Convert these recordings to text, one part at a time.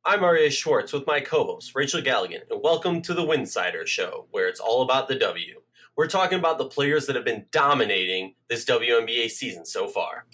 I'm Aryeh Schwartz with my co-host, Rachel Galligan, and welcome to the Winsidr Show, where it's all about the W. We're talking about the players that have been dominating this WNBA season so far.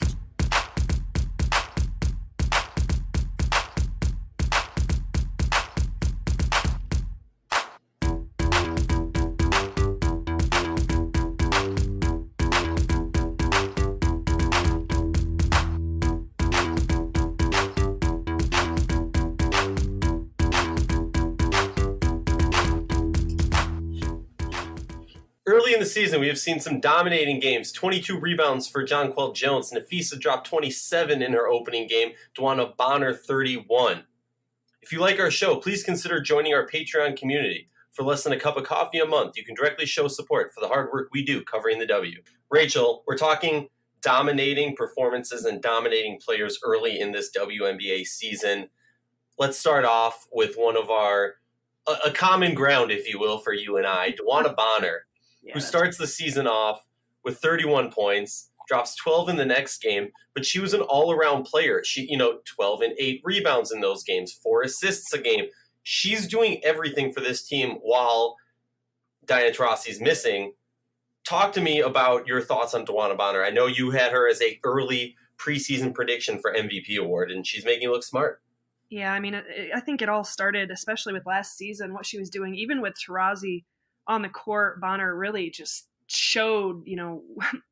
Early in the season, we have seen some dominating games. 22 rebounds for Jonquel Jones. Nafisa dropped 27 in her opening game. Dwana Bonner, 31. If you like our show, please consider joining our Patreon community. For less than a cup of coffee a month, you can directly show support for the hard work we do covering the W. Rachel, we're talking dominating performances and dominating players early in this WNBA season. Let's start off with one of a common ground, if you will, for you and I, Dwana Bonner, who starts the season off with 31 points, drops 12 in the next game, but she was an all-around player. She, 12 and 8 rebounds in those games, 4 assists a game. She's doing everything for this team while Diana Taurasi's missing. Talk to me about your thoughts on Dwana Bonner. I know you had her as a early preseason prediction for MVP award, and she's making it look smart. Yeah, I mean, I think it all started, especially with last season, what she was doing, even with Taurasi on the court. Bonner really just showed,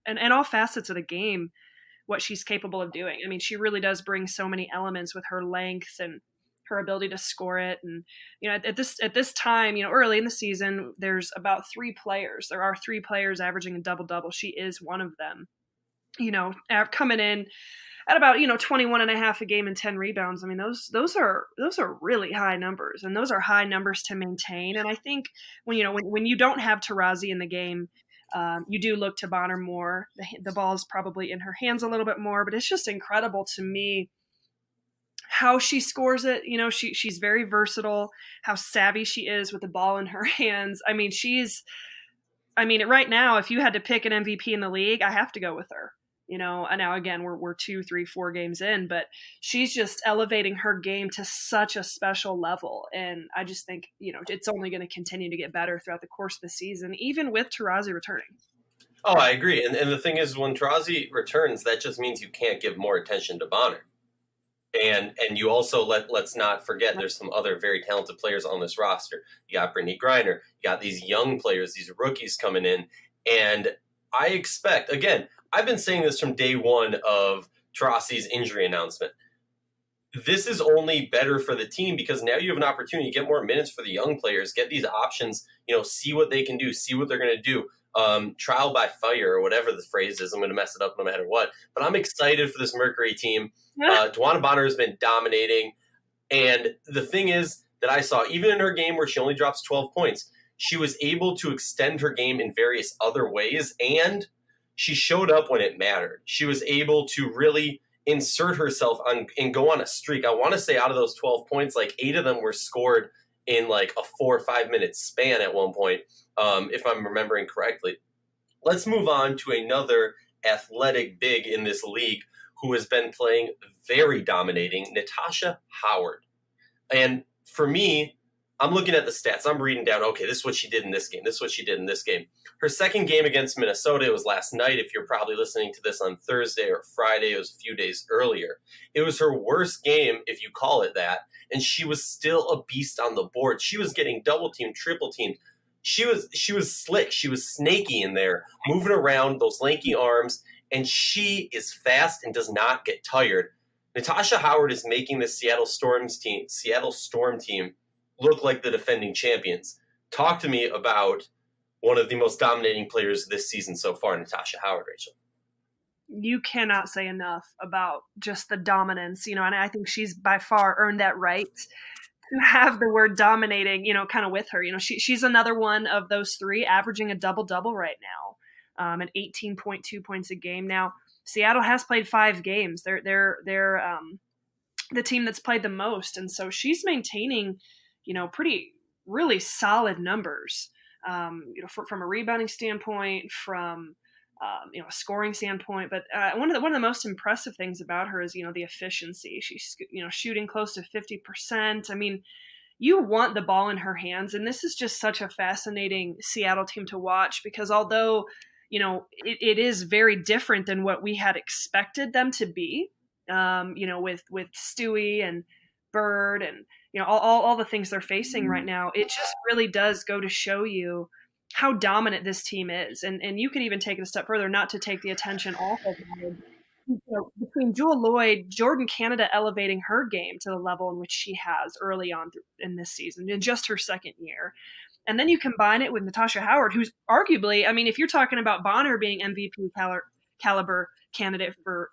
and all facets of the game, what she's capable of doing. I mean, she really does bring so many elements with her length and her ability to score it. And, at this time, early in the season, there's about 3 players. There are 3 players averaging a double-double. She is one of them, coming in at about 21 and a half a game and 10 rebounds. I mean, those are really high numbers, and those are high numbers to maintain. And I think when you don't have Taurasi in the game, you do look to Bonner more. The ball's probably in her hands a little bit more, but it's just incredible to me how she scores it. She's very versatile, how savvy she is with the ball in her hands. I mean, right now, if you had to pick an MVP in the league, I have to go with her. And now again, we're 2, 3, 4 games in, but she's just elevating her game to such a special level. And I just think, it's only going to continue to get better throughout the course of the season, even with Taurasi returning. Oh, I agree. And the thing is, when Taurasi returns, that just means you can't give more attention to Bonner. And you also let's not forget there's some other very talented players on this roster. You got Brittany Griner, you got these young players, these rookies coming in, and I expect, again, I've been saying this from day one of Taurasi's injury announcement. This is only better for the team because now you have an opportunity to get more minutes for the young players, get these options, see what they can do, see what they're going to do. Trial by fire or whatever the phrase is. I'm going to mess it up no matter what. But I'm excited for this Mercury team. Dwana Bonner has been dominating. And the thing is that I saw, even in her game where she only drops 12 points, she was able to extend her game in various other ways, and she showed up when it mattered. She was able to really insert herself and go on a streak. I want to say out of those 12 points, like 8 of them were scored in like a 4 or 5 minute span at one point, if I'm remembering correctly. Let's move on to another athletic big in this league who has been playing very dominating, Natasha Howard. And for me, I'm looking at the stats. I'm reading down, okay, this is what she did in this game. This is what she did in this game. Her second game against Minnesota, it was last night. If you're probably listening to this on Thursday or Friday, it was a few days earlier. It was her worst game, if you call it that, and she was still a beast on the board. She was getting double teamed, triple teamed. She was slick. She was snaky in there, moving around, those lanky arms, and she is fast and does not get tired. Natasha Howard is making the Seattle Storm team look like the defending champions. Talk to me about one of the most dominating players this season so far, Natasha Howard, Rachel. You cannot say enough about just the dominance, and I think she's by far earned that right to have the word dominating, kind of with her. She's another one of those 3 averaging a double-double right now, and 18.2 points a game. Now, Seattle has played 5 games. They're the team that's played the most, and so she's maintaining pretty really solid numbers, from a rebounding standpoint, from a scoring standpoint. But one of the most impressive things about her is, the efficiency. She's, shooting close to 50%. I mean, you want the ball in her hands. And this is just such a fascinating Seattle team to watch, because although, it is very different than what we had expected them to be, with Stewie and Bird and, all the things they're facing right now, it just really does go to show you how dominant this team is. And you can even take it a step further, not to take the attention off of it. Between Jewel Lloyd, Jordan Canada elevating her game to the level in which she has early on in this season, in just her second year. And then you combine it with Natasha Howard, who's arguably, I mean, if you're talking about Bonner being MVP caliber candidate for,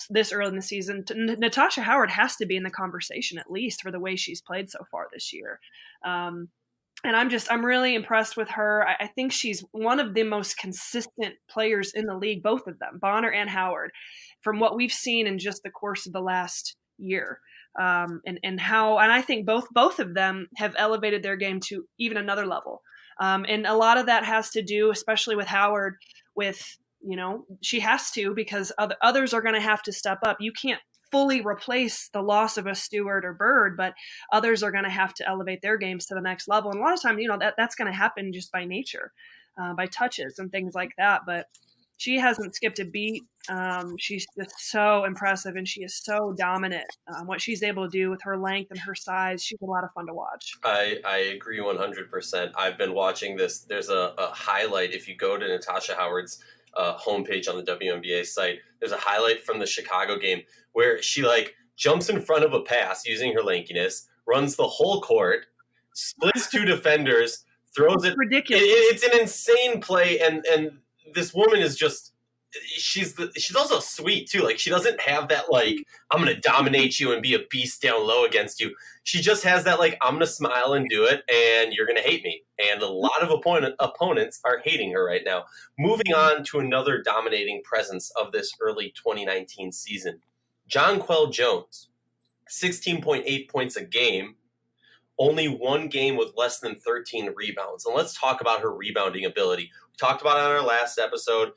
this early in the season, Natasha Howard has to be in the conversation, at least for the way she's played so far this year. And I'm really impressed with her. I think she's one of the most consistent players in the league, both of them, Bonner and Howard, from what we've seen in just the course of the last year. And I think both of them have elevated their game to even another level. And a lot of that has to do, especially with Howard, with, she has to, because others are going to have to step up. You can't fully replace the loss of a Stewart or Bird, but others are going to have to elevate their games to the next level. And a lot of times, that's going to happen just by nature, by touches and things like that. But she hasn't skipped a beat. She's just so impressive, and she is so dominant. What she's able to do with her length and her size, she's a lot of fun to watch. I agree 100%. I've been watching this. There's a highlight. If you go to Natasha Howard's homepage on the WNBA site, there's a highlight from the Chicago game where she jumps in front of a pass using her lankiness, runs the whole court, splits two defenders, throws it. Ridiculous. It's an insane play, and this woman is just, she's also sweet too. She doesn't have that I'm gonna dominate you and be a beast down low against you. She just has that I'm gonna smile and do it, and you're gonna hate me. And a lot of opponents are hating her right now. Moving on to another dominating presence of this early 2019 season, Jonquel Jones, 16.8 points a game, only one game with less than 13 rebounds. And let's talk about her rebounding ability. We talked about it on our last episode.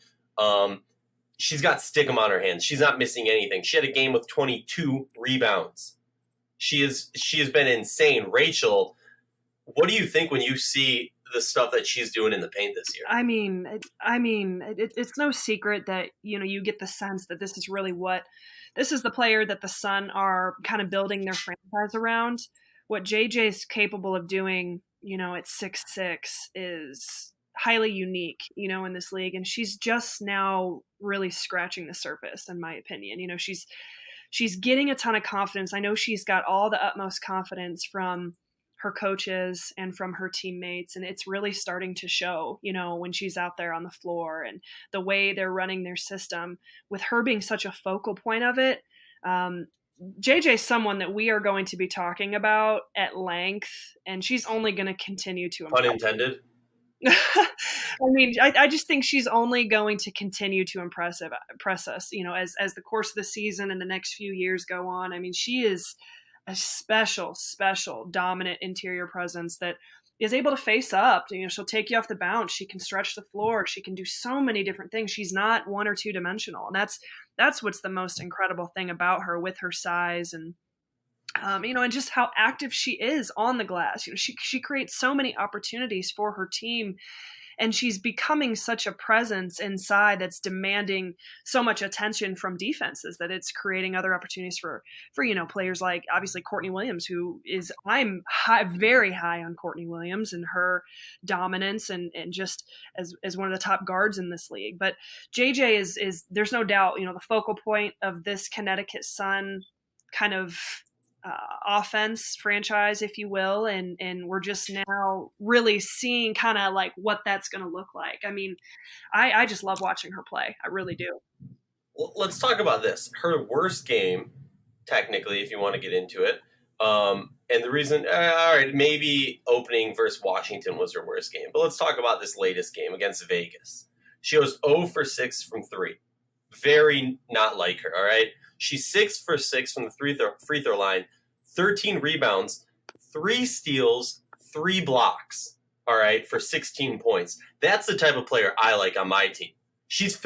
She's got stickum on her hands. She's not missing anything. She had a game with 22 rebounds. She has been insane. Rachel, what do you think when you see the stuff that she's doing in the paint this year? I mean, it's no secret that, you get the sense that this is really this is the player that the Sun are kind of building their franchise around. What JJ's capable of doing, at 6'6" is highly unique, in this league. And she's just now really scratching the surface, in my opinion. She's getting a ton of confidence. I know she's got all the utmost confidence from her coaches and from her teammates, and it's really starting to show, when she's out there on the floor and the way they're running their system, with her being such a focal point of it. JJ's someone that we are going to be talking about at length, and she's only going to continue to impress. Unintended. I mean, I just think she's only going to continue to impress us, as the course of the season and the next few years go on. I mean, she is a special dominant interior presence that is able to face up. She'll take you off the bounce. She can stretch the floor. She can do so many different things. She's not one or two dimensional. And that's what's the most incredible thing about her, with her size and, and just how active she is on the glass. She creates so many opportunities for her team, and she's becoming such a presence inside that's demanding so much attention from defenses that it's creating other opportunities for players like, obviously, Courtney Williams, I'm very high on Courtney Williams and her dominance and just as one of the top guards in this league. But JJ is there's no doubt, the focal point of this Connecticut Sun kind of offense franchise, if you will, and we're just now really seeing kind of what that's going to look like. I mean, I just love watching her play. I really do. Well, let's talk about this. Her worst game, technically, if you want to get into it. And the reason, all right, maybe opening versus Washington was her worst game, but let's talk about this latest game against Vegas. She was 0 for 6 from 3. Very not like her, all right? She's 6 for 6 from the free throw line, 13 rebounds, 3 steals, 3 blocks, all right, for 16 points. That's the type of player I like on my team. she's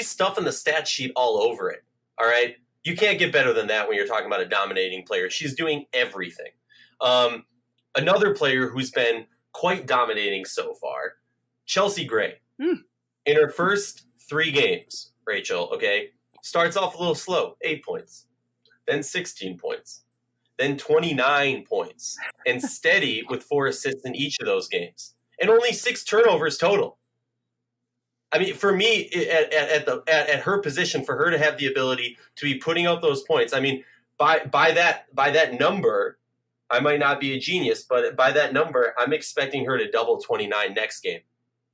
stuffing the stat sheet all over it. All right. You can't get better than that when you're talking about a dominating player. She's doing everything. Another player who's been quite dominating so far, Chelsea Gray. In her first 3 games, Rachel, okay, starts off a little slow, 8 points, then 16 points, then 29 points, and steady with 4 assists in each of those games, and only 6 turnovers total. I mean, for me, at her position, for her to have the ability to be putting up those points, I mean, by that number, I might not be a genius, but by that number, I'm expecting her to double 29 next game.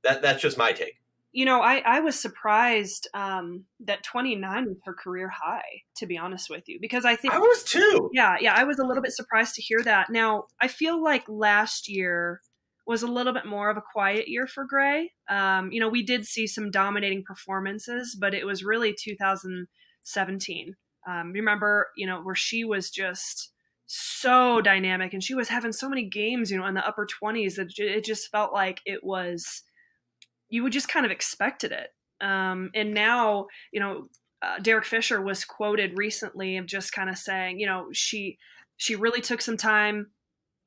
That's just my take. You know, I was surprised that 29 was her career high, to be honest with you, because I think I was too. Yeah, I was a little bit surprised to hear that. Now, I feel like last year was a little bit more of a quiet year for Gray. You know, we did see some dominating performances, but it was really 2017. Remember, you know, where she was just so dynamic and she was having so many games, you know, in the upper 20s that it just felt like it was, you would just kind of expected it. And now, you know, Derek Fisher was quoted recently of just kind of saying, you know, she really took some time,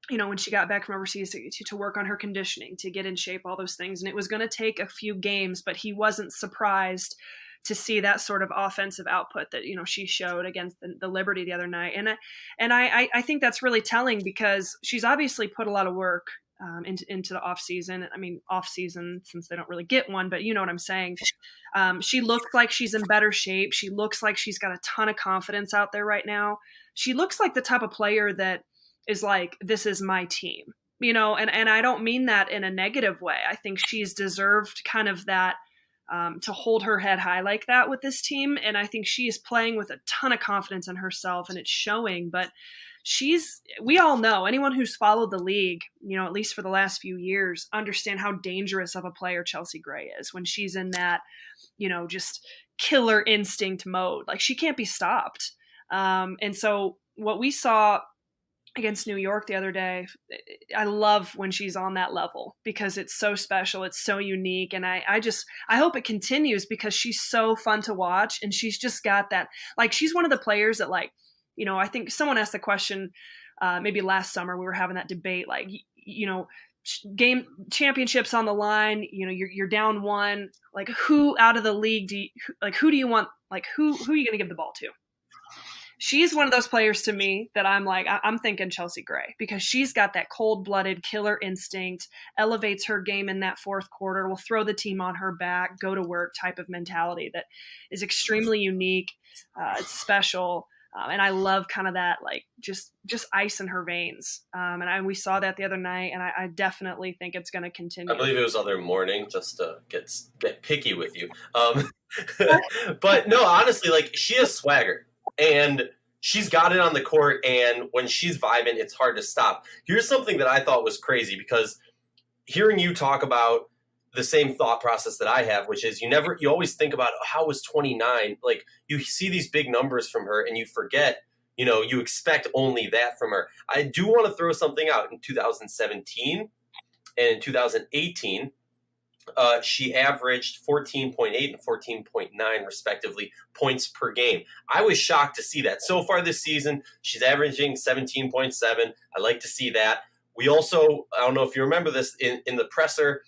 you know, when she got back from overseas to work on her conditioning, to get in shape, all those things. And it was going to take a few games, but he wasn't surprised to see that sort of offensive output that, you know, she showed against the Liberty the other night. And I think that's really telling because she's obviously put a lot of work into the off season. I mean, off season since they don't really get one, but you know what I'm saying. She looks like she's in better shape. She looks like she's got a ton of confidence out there right now. She looks like the type of player that is like, this is my team, you know, and I don't mean that in a negative way. I think she's deserved kind of that, to hold her head high like that with this team. And I think she is playing with a ton of confidence in herself and it's showing, but we all know, anyone who's followed the league, you know, at least for the last few years, understand how dangerous of a player Chelsea Gray is when she's in that, you know, just killer instinct mode. Like she can't be stopped. And so what we saw against New York the other day, I love when she's on that level because it's so special. It's so unique. And I hope it continues because she's so fun to watch. And she's just got that, like, she's one of the players that, like, you know, I think someone asked the question, maybe last summer, we were having that debate, like, you know, game championships on the line, you know, you're down 1, like who out of the league who do you want, like who are you going to give the ball to? She's one of those players to me that I'm like, I'm thinking Chelsea Gray because she's got that cold-blooded killer instinct, elevates her game in that fourth quarter, will throw the team on her back, go to work type of mentality that is extremely unique. It's special. And I love kind of that, like just ice in her veins. And we saw that the other night, and I definitely think it's going to continue. I believe it was the other morning, just to get picky with you. But no, honestly, like she has swagger. And she's got it on the court, and when she's vibing, it's hard to stop. Here's something that I thought was crazy, because hearing you talk about the same thought process that I have, which is you always think about how was 29, like you see these big numbers from her and you forget, you know, you expect only that from her. I do want to throw something out. In 2017 and in 2018, she averaged 14.8 and 14.9 respectively points per game. I was shocked to see that. So far this season, she's averaging 17.7. I like to see that. We also, I don't know if you remember this, in the presser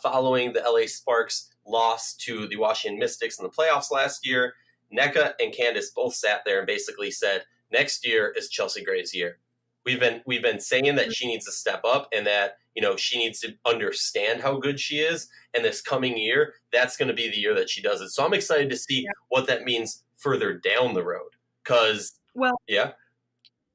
following the LA Sparks loss to the Washington Mystics in the playoffs last year, Nneka and Candace both sat there and basically said, next year is Chelsea Gray's year. We've been saying that she needs to step up and that, you know, she needs to understand how good she is. And this coming year, that's going to be the year that she does it. So I'm excited to see what that means further down the road.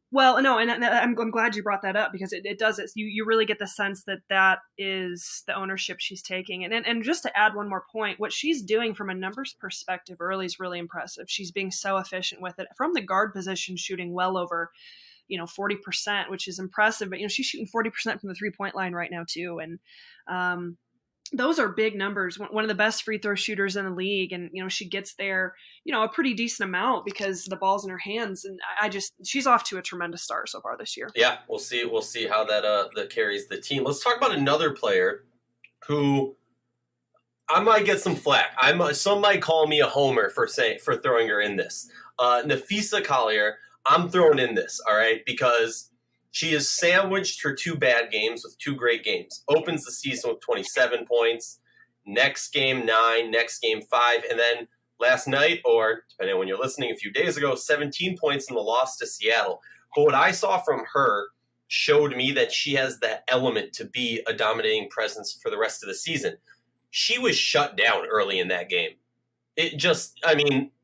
Well, no, and I'm glad you brought that up because it does it. You really get the sense that is the ownership she's taking. And just to add one more point, what she's doing from a numbers perspective early is really impressive. She's being so efficient with it. From the guard position, shooting well over, 40%, which is impressive. But, she's shooting 40% from the 3-point line right now too. And those are big numbers. One of the best free throw shooters in the league. And, she gets there, a pretty decent amount because the ball's in her hands. And she's off to a tremendous start so far this year. Yeah, we'll see. We'll see how that carries the team. Let's talk about another player who I might get some flack. Some might call me a homer for throwing her in this. Nafisa Collier, I'm throwing in this, all right, because she has sandwiched her 2 bad games with 2 great games. Opens the season with 27 points. Next game 9. Next game 5, and then last night, or depending on when you're listening, a few days ago, 17 points in the loss to Seattle. But what I saw from her showed me that she has that element to be a dominating presence for the rest of the season. She was shut down early in that game.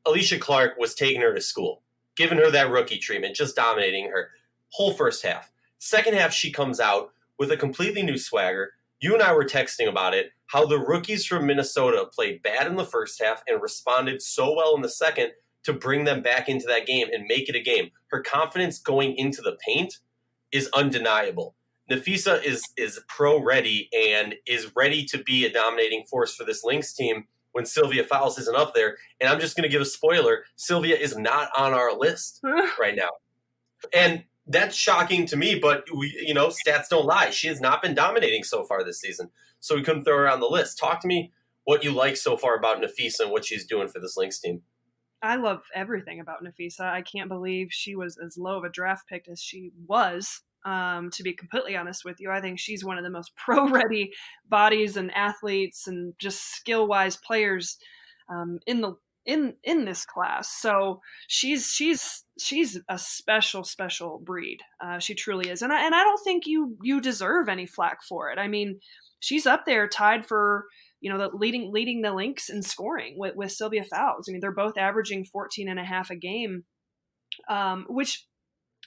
Alicia Clark was taking her to school, giving her that rookie treatment, just dominating her whole first half. Second half, she comes out with a completely new swagger. You and I were texting about it, how the rookies from Minnesota played bad in the first half and responded so well in the second to bring them back into that game and make it a game. Her confidence going into the paint is undeniable. Nafisa is pro-ready and is ready to be a dominating force for this Lynx team when Sylvia Fowles isn't up there. And I'm just going to give a spoiler. Sylvia is not on our list right now. And that's shocking to me, but stats don't lie. She has not been dominating so far this season, so we couldn't throw her on the list. Talk to me what you like so far about Nafisa and what she's doing for this Lynx team. I love everything about Nafisa. I can't believe she was as low of a draft pick as she was. To be completely honest with you, I think she's one of the most pro-ready bodies and athletes and just skill-wise players in this class. So she's a special breed. She truly is, and I don't think you deserve any flack for it. I mean, she's up there tied for the leading the Lynx in scoring with Sylvia Fowles. I mean, they're both averaging 14.5 a game, which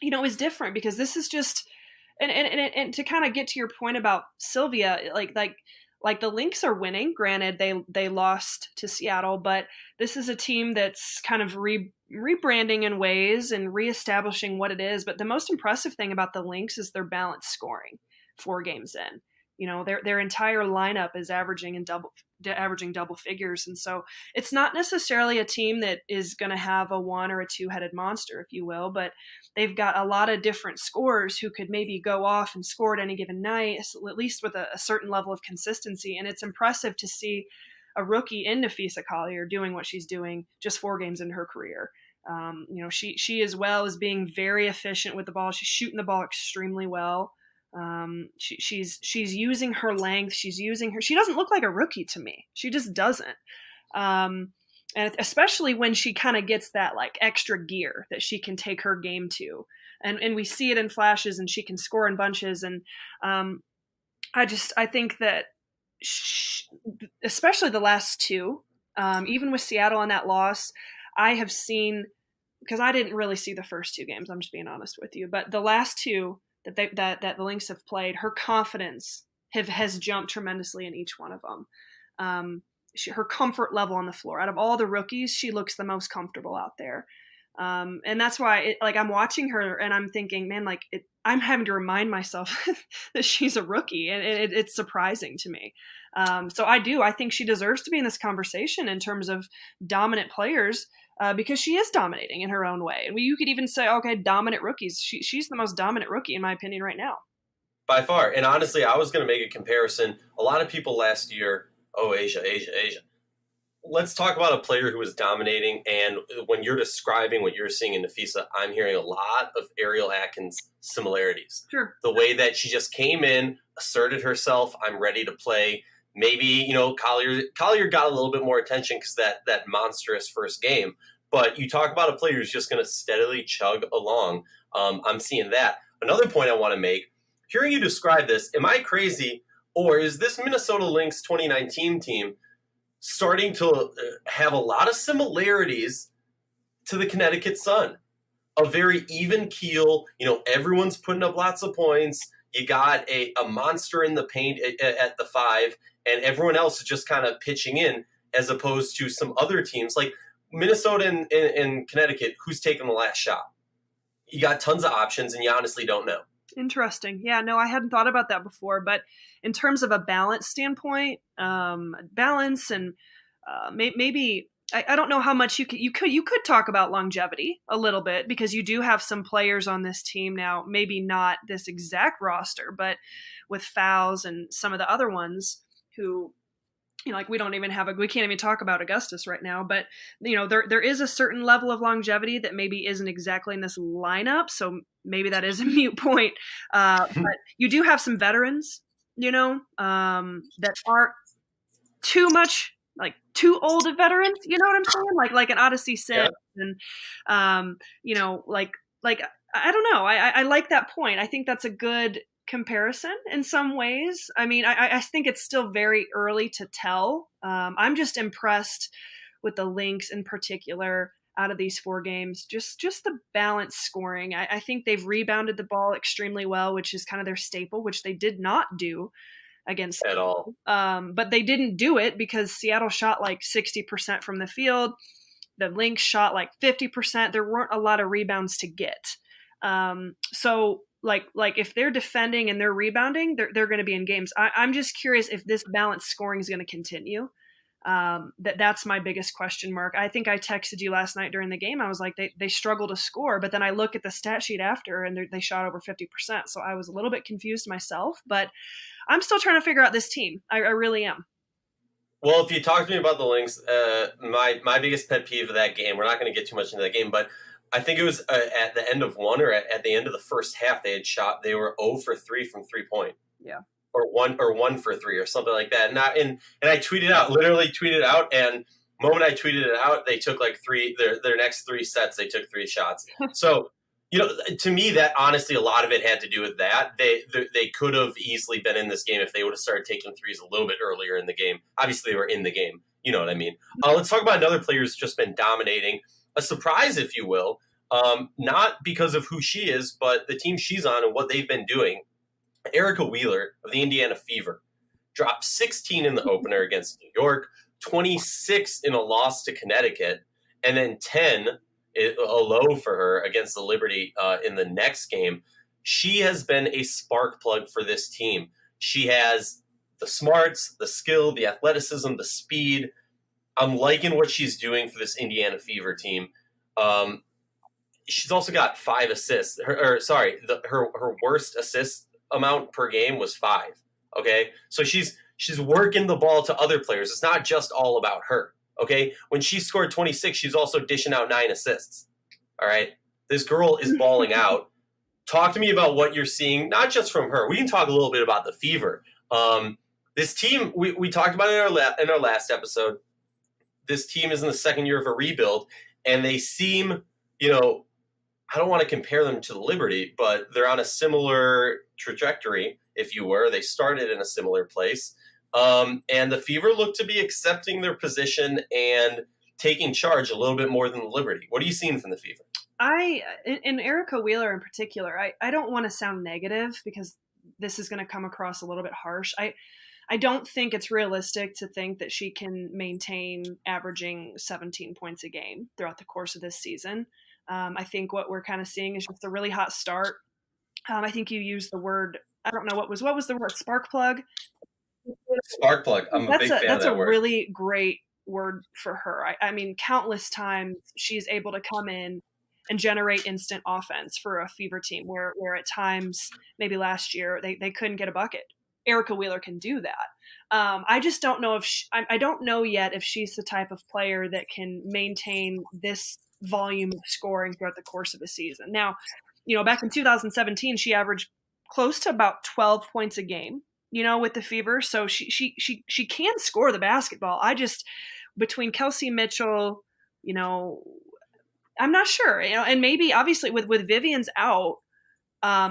is different because this is just and to kind of get to your point about Sylvia, like the Lynx are winning. Granted, they lost to Seattle, but this is a team that's kind of rebranding in ways and reestablishing what it is. But the most impressive thing about the Lynx is their balanced scoring 4 games in. Their entire lineup is averaging double figures. And so it's not necessarily a team that is going to have a 1 or a 2-headed monster, if you will, but they've got a lot of different scorers who could maybe go off and score at any given night, at least with a certain level of consistency. And it's impressive to see a rookie in Nafisa Collier doing what she's doing just 4 games in her career. She as well is being very efficient with the ball. She's shooting the ball extremely well. She's using her length. She doesn't look like a rookie to me. She just doesn't. And especially when she kind of gets that like extra gear that she can take her game to. And we see it in flashes and she can score in bunches. And I think that especially the last 2, even with Seattle on that loss, I have seen, because I didn't really see the first 2 games, I'm just being honest with you, but the last 2 that the Lynx have played, her confidence has jumped tremendously in each one of them. Her comfort level on the floor, out of all the rookies, she looks the most comfortable out there. And that's why I'm watching her and I'm thinking, man, I'm having to remind myself that she's a rookie, and it's surprising to me. So I think she deserves to be in this conversation in terms of dominant players. Because she is dominating in her own way. And you could even say, okay, dominant rookies. She's the most dominant rookie, in my opinion, right now. By far. And honestly, I was going to make a comparison. A lot of people last year, Asia. Let's talk about a player who is dominating. And when you're describing what you're seeing in Nafisa, I'm hearing a lot of Ariel Atkins similarities. Sure. The way that she just came in, asserted herself, I'm ready to play. Maybe, Collier got a little bit more attention because that monstrous first game. But you talk about a player who's just going to steadily chug along. I'm seeing that. Another point I want to make, hearing you describe this, am I crazy, or is this Minnesota Lynx 2019 team starting to have a lot of similarities to the Connecticut Sun? A very even keel, everyone's putting up lots of points. You got a monster in the paint at the 5, and everyone else is just kind of pitching in, as opposed to some other teams like Minnesota and Connecticut, who's taking the last shot. You got tons of options, and you honestly don't know. Interesting. Yeah, no, I hadn't thought about that before. But in terms of a balance standpoint, balance and maybe I don't know how much you could talk about longevity a little bit, because you do have some players on this team now, maybe not this exact roster, but with Fowles and some of the other ones who like we can't even talk about Augustus right now, but there is a certain level of longevity that maybe isn't exactly in this lineup, so maybe that is a mute point. But you do have some veterans, that aren't too much like too old of veterans, you know what I'm saying? Like an Odyssey 6, Yeah. and like I don't know. I like that point. I think that's a good comparison in some ways. I mean, I think it's still very early to tell. I'm just impressed with the Lynx in particular out of these 4 games. Just the balanced scoring. I think they've rebounded the ball extremely well, which is kind of their staple, which they did not do against At all. but they didn't do it because Seattle shot like 60% from the field. The Lynx shot like 50%. There weren't a lot of rebounds to get. So like if they're defending and they're rebounding, they're going to be in games. I'm just curious if this balanced scoring is going to continue. That's my biggest question mark. I think I texted you last night during the game. I was like, they struggle to score, but then I look at the stat sheet after and they shot over 50%. So I was a little bit confused myself, but I'm still trying to figure out this team. I really am. Well, if you talk to me about the Lynx, my biggest pet peeve of that game, we're not going to get too much into that game, but I think it was at the end of one or at the end of the first half, they were 0 for 3 from 3-point. Yeah. Or 1 for 3 or something like that. And I literally tweeted out, and the moment I tweeted it out, they took like their next 3 sets, they took 3 shots. So, to me, that honestly, a lot of it had to do with that. They could have easily been in this game if they would have started taking threes a little bit earlier in the game. Obviously, they were in the game. You know what I mean? Let's talk about another player who's just been dominating. A surprise, if you will, not because of who she is, but the team she's on and what they've been doing. Erica Wheeler of the Indiana Fever dropped 16 in the opener against New York, 26 in a loss to Connecticut, and then 10, a low for her, against the Liberty in the next game. She has been a spark plug for this team. She has the smarts, the skill, the athleticism, the speed. I'm liking what she's doing for this Indiana Fever team. She's also got 5 assists. Her worst assist amount per game was 5. Okay, so she's working the ball to other players. It's not just all about her. Okay, when she scored 26, she's also dishing out 9 assists. All right, this girl is balling out. Talk to me about what you're seeing, not just from her. We can talk a little bit about the Fever. This team, we talked about it in our last episode. This team is in the second year of a rebuild, and they seem, I don't want to compare them to the Liberty, but they're on a similar trajectory, if you were. They started in a similar place. And the Fever look to be accepting their position and taking charge a little bit more than the Liberty. What are you seeing from the Fever? In Erica Wheeler in particular, I don't want to sound negative because this is going to come across a little bit harsh. I don't think it's realistic to think that she can maintain averaging 17 points a game throughout the course of this season. I think what we're kind of seeing is just a really hot start. I think you used the word, I don't know, what was the word, spark plug? Spark plug. I'm a big fan of that word. That's a really great word for her. I mean, countless times she's able to come in and generate instant offense for a Fever team where at times, maybe last year, they couldn't get a bucket. Erica Wheeler can do that. I just don't know I don't know yet if she's the type of player that can maintain this volume of scoring throughout the course of a season. Now, back in 2017, she averaged close to about 12 points a game, with the Fever. So she can score the basketball. Between Kelsey Mitchell, I'm not sure, and maybe obviously with Vivian's out,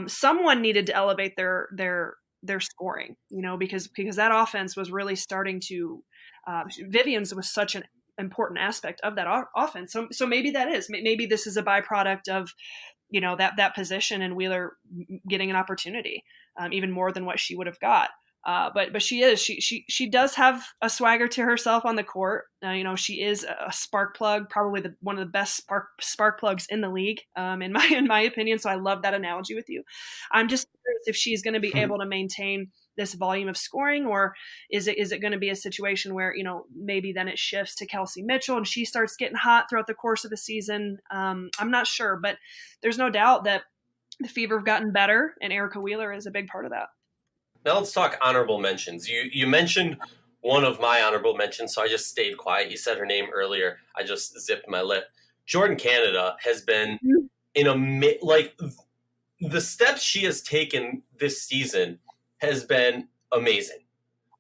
someone needed to elevate their scoring, because that offense was really starting to, Vivian's was such an important aspect of that offense. So maybe maybe this is a byproduct of, that position and Wheeler getting an opportunity, even more than what she would have got. But she does have a swagger to herself on the court. She is a spark plug, probably one of the best spark plugs in the league, in my opinion. So I love that analogy with you. I'm just curious if she's going to be able to maintain this volume of scoring, or is it going to be a situation where, maybe then it shifts to Kelsey Mitchell and she starts getting hot throughout the course of the season. I'm not sure, but there's no doubt that the Fever have gotten better, and Erica Wheeler is a big part of that. Now let's talk honorable mentions. You mentioned one of my honorable mentions, so I just stayed quiet. You said her name earlier. I just zipped my lip. Jordan Canada has been the steps she has taken this season has been amazing.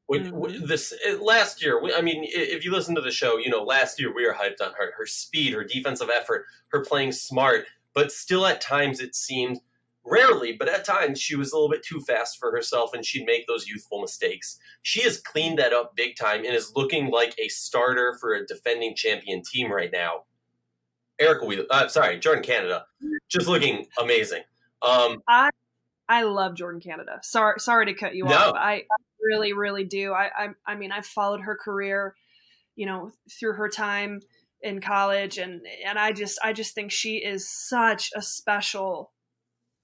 This last year, I mean, if you listen to the show, last year we were hyped on her speed, her defensive effort, her playing smart, but still at times it seemed, rarely, but at times she was a little bit too fast for herself and she'd make those youthful mistakes. She has cleaned that up big time and is looking like a starter for a defending champion team right now. Jordan Canada, just looking amazing. I love Jordan Canada. Sorry to cut you off. I really, really do. I mean, I've followed her career, through her time in college, and I just think she is such a special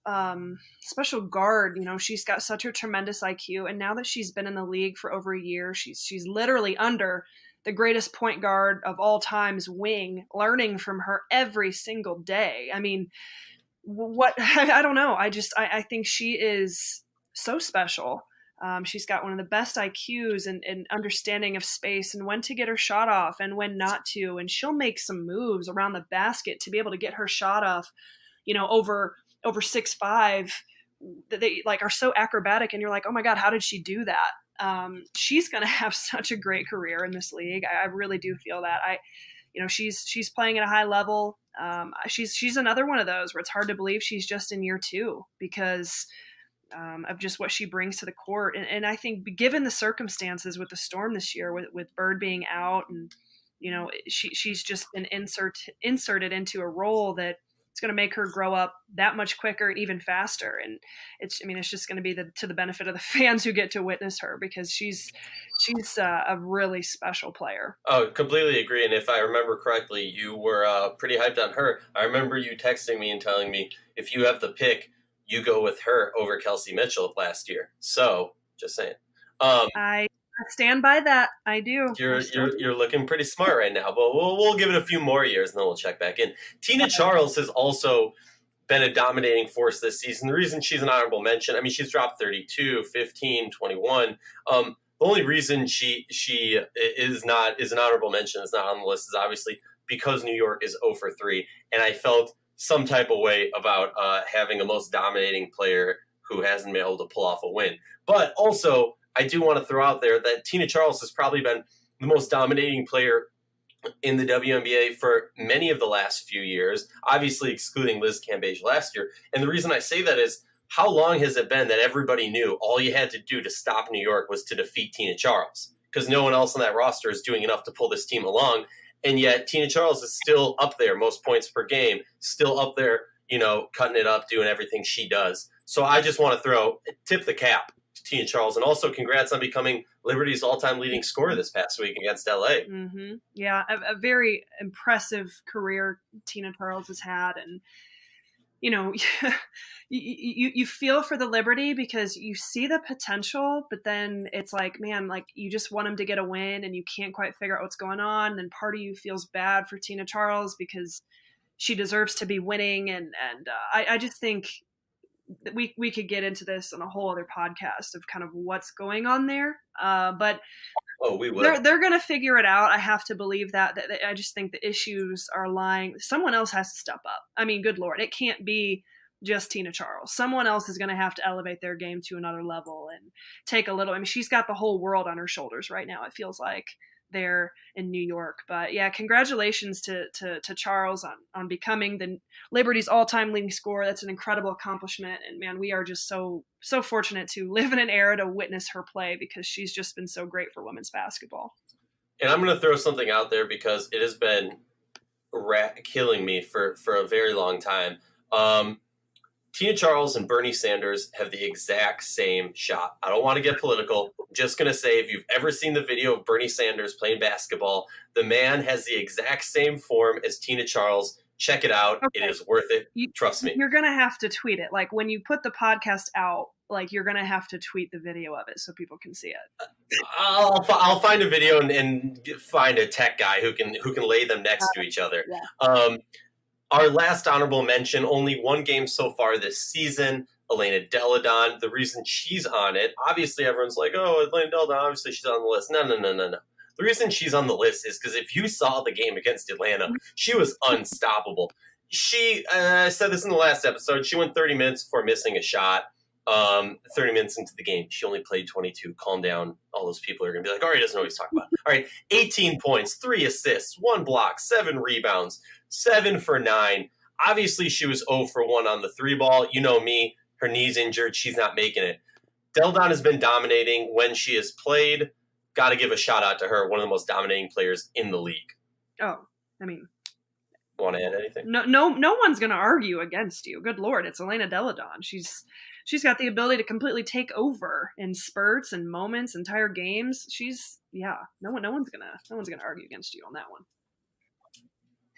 guard. She's got such a tremendous IQ, and now that she's been in the league for over a year, she's literally under the greatest point guard of all time's wing, learning from her every single day. I mean, I don't know. I think she is so special. She's got one of the best IQs and understanding of space and when to get her shot off and when not to. And she'll make some moves around the basket to be able to get her shot off, over 6'5", that they are so acrobatic. And you're like, oh my God, how did she do that? She's going to have such a great career in this league. I really do feel that. She's playing at a high level. She's another one of those where it's hard to believe she's just in year 2 because of just what she brings to the court. And I think given the circumstances with the Storm this year, with Bird being out, and she's just been inserted into a role that it's going to make her grow up that much quicker and even faster. And it's just going to be to the benefit of the fans who get to witness her, because she's a really special player. Oh, completely agree. And if I remember correctly, you were pretty hyped on her. I remember you texting me and telling me if you have the pick, you go with her over Kelsey Mitchell last year. So just saying. I stand by that. I do. You're looking pretty smart right now, but we'll give it a few more years and then we'll check back in. Tina Charles has also been a dominating force this season. The reason she's an honorable mention, I mean, she's dropped 32, 15, 21. The only reason she is an honorable mention, is not on the list, is obviously because New York is 0 for 3, and I felt some type of way about having a most dominating player who hasn't been able to pull off a win. But also, I do want to throw out there that Tina Charles has probably been the most dominating player in the WNBA for many of the last few years, obviously excluding Liz Cambage last year. And the reason I say that is, how long has it been that everybody knew all you had to do to stop New York was to defeat Tina Charles? Because no one else on that roster is doing enough to pull this team along. And yet Tina Charles is still up there, most points per game, still up there, cutting it up, doing everything she does. So I just want to tip the cap to Tina Charles. And also congrats on becoming Liberty's all-time leading scorer this past week against LA. Mm-hmm. Yeah, a very impressive career Tina Charles has had. And, you feel for the Liberty because you see the potential, but then it's like, man, you just want them to get a win and you can't quite figure out what's going on. And then part of you feels bad for Tina Charles because she deserves to be winning. And I just think that we could get into this on a whole other podcast of kind of what's going on there. But we will. They're going to figure it out. I have to believe that. I just think the issues are lying. Someone else has to step up. I mean, good Lord, it can't be just Tina Charles. Someone else is going to have to elevate their game to another level and take a little. I mean, she's got the whole world on her shoulders right now, it feels like, there in New York. But yeah, congratulations to Charles on becoming the Liberty's all-time leading scorer. That's an incredible accomplishment. And man, we are just so fortunate to live in an era to witness her play, because she's just been so great for women's basketball. And I'm going to throw something out there because it has been killing me for a very long time. Tina Charles and Bernie Sanders have the exact same shot. I don't want to get political. I'm just going to say, if you've ever seen the video of Bernie Sanders playing basketball, the man has the exact same form as Tina Charles. Check it out. Okay. It is worth it. Trust me. You're going to have to tweet it. When you put the podcast out, you're going to have to tweet the video of it so people can see it. I'll find a video and find a tech guy who can lay them next to each other. Yeah. Our last honorable mention, only one game so far this season, Elena Delle Donne. The reason she's on it, obviously everyone's like, oh, Elena Delle Donne, obviously she's on the list. No. The reason she's on the list is because if you saw the game against Atlanta, she was unstoppable. I said this in the last episode, she went 30 minutes before missing a shot. 30 minutes into the game, she only played 22. Calm down. All those people are going to be like, Aryeh doesn't know what he's talking about. All right, 18 points, 3 assists, 1 block, 7 rebounds, 7 for 9. Obviously, she was 0 for 1 on the 3 ball. You know me, her knee's injured. She's not making it. Delle Donne has been dominating when she has played. Got to give a shout out to her, one of the most dominating players in the league. Oh, I mean, want to add anything? No one's going to argue against you. Good Lord, it's Elena Delle Donne. She's got the ability to completely take over in spurts and moments, entire games. No one's gonna argue against you on that one.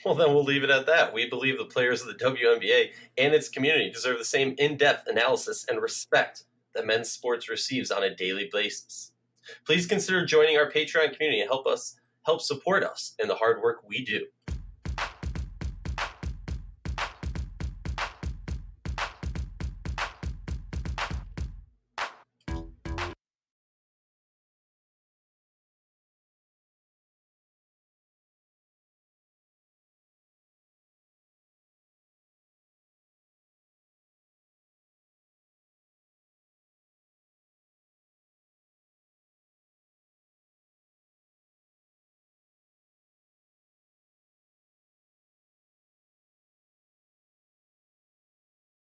Well, then we'll leave it at that. We believe the players of the WNBA and its community deserve the same in-depth analysis and respect that men's sports receives on a daily basis. Please consider joining our Patreon community and help support us in the hard work we do.